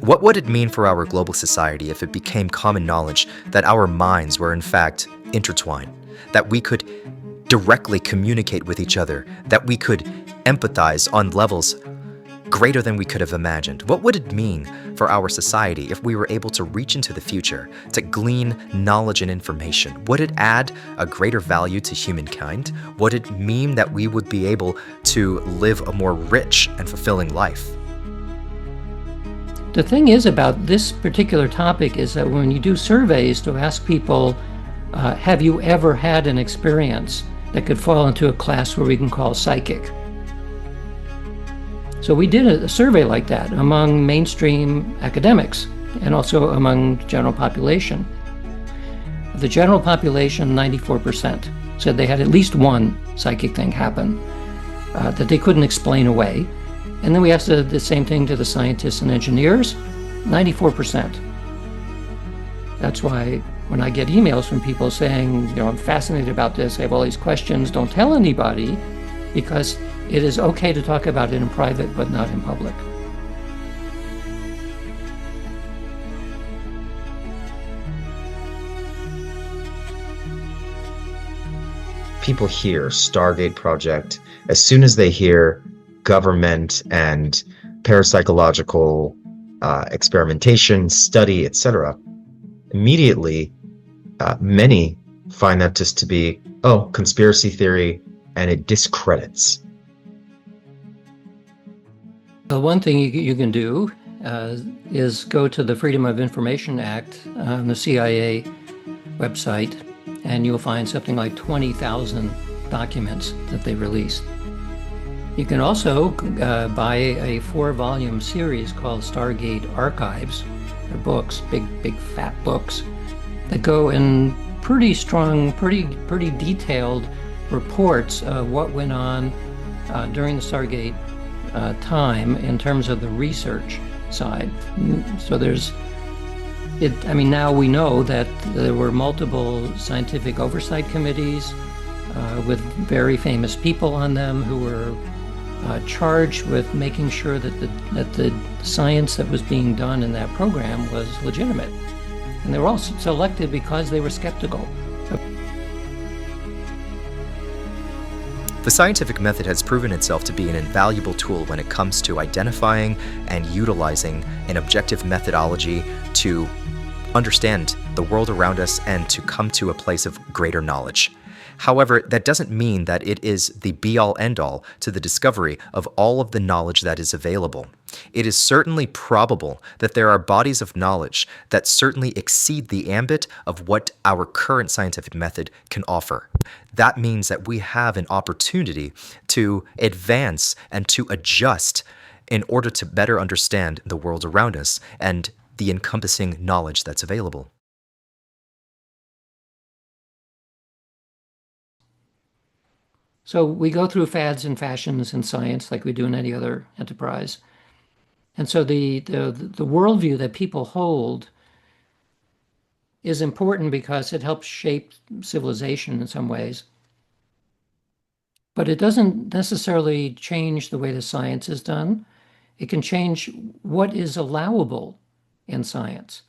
What would it mean for our global society if it became common knowledge that our minds were in fact intertwined, that we could directly communicate with each other, that we could empathize on levels greater than we could have imagined? What would it mean for our society if we were able to reach into the future to glean knowledge and information? Would it add a greater value to humankind? Would it mean that we would be able to live a more rich and fulfilling life? The thing is about this particular topic is that when you do surveys to ask people, have you ever had an experience that could fall into a class where we can call psychic? So we did a survey like that among mainstream academics and also among general population. Of the general population, 94% said they had at least one psychic thing happen that they couldn't explain away. And then we asked the same thing to the scientists and engineers, 94%. That's why when I get emails from people saying, I'm fascinated about this, I have all these questions, don't tell anybody, because it is okay to talk about it in private, but not in public. People hear Stargate Project, as soon as they hear government and parapsychological experimentation, study, etc., immediately many find that just to be, conspiracy theory, and it discredits. The one thing you can do is go to the Freedom of Information Act on the CIA website, and you'll find something like 20,000 documents that they released. You can also buy a 4-volume series called Stargate Archives. They're books, big fat books that go in pretty strong, pretty detailed reports of what went on during the Stargate time in terms of the research side. So now we know that there were multiple scientific oversight committees with very famous people on them who were charged with making sure that the science that was being done in that program was legitimate. And they were all selected because they were skeptical. The scientific method has proven itself to be an invaluable tool when it comes to identifying and utilizing an objective methodology to understand the world around us and to come to a place of greater knowledge. However, that doesn't mean that it is the be-all end-all to the discovery of all of the knowledge that is available. It is certainly probable that there are bodies of knowledge that certainly exceed the ambit of what our current scientific method can offer. That means that we have an opportunity to advance and to adjust in order to better understand the world around us and the encompassing knowledge that's available. So we go through fads and fashions in science like we do in any other enterprise. And so the worldview that people hold is important because it helps shape civilization in some ways. But it doesn't necessarily change the way the science is done. It can change what is allowable in science.